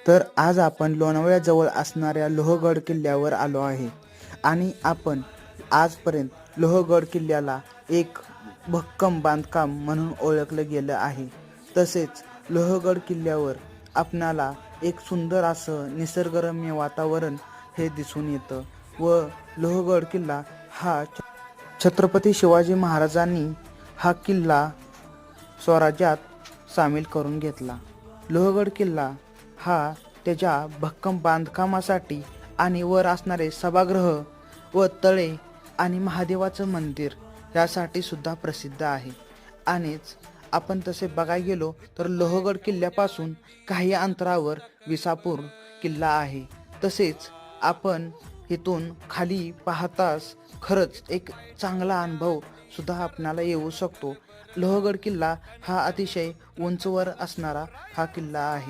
तर आज आपण लोणावळ्याजवळ असणाऱ्या लोहगड किल्ल्यावर आलो आहे आणि आपण आजपर्यंत लोहगड किल्ल्याला एक भक्कम बांधकाम म्हणून ओळखलं गेलं आहे। तसेच लोहगड किल्ल्यावर आपणाला एक सुंदर असं निसर्गरम्य वातावरण हे दिसून येतं व लोहगड किल्ला हा छत्रपती शिवाजी महाराजांनी हा किल्ला स्वराज्यात सामील करून घेतला। लोहगड किल्ला हा त्याच्या भक्कम बांधकामासाठी आणि वर असणारे सभागृह व तळे आणि महादेवाचं मंदिर यासाठी सुद्धा प्रसिद्ध आहे। आणि आपण तसे बघायला गेलो तर लोहगड किल्ल्यापासून काही अंतरावर विसापूर किल्ला आहे। तसेच आपण इथून खाली पाहताच खरंच एक चांगला अनुभव सुद्धा आपणाला येऊ शकतो। लोहगड किल्ला हा अतिशय उंचवर असणारा हा किल्ला आहे।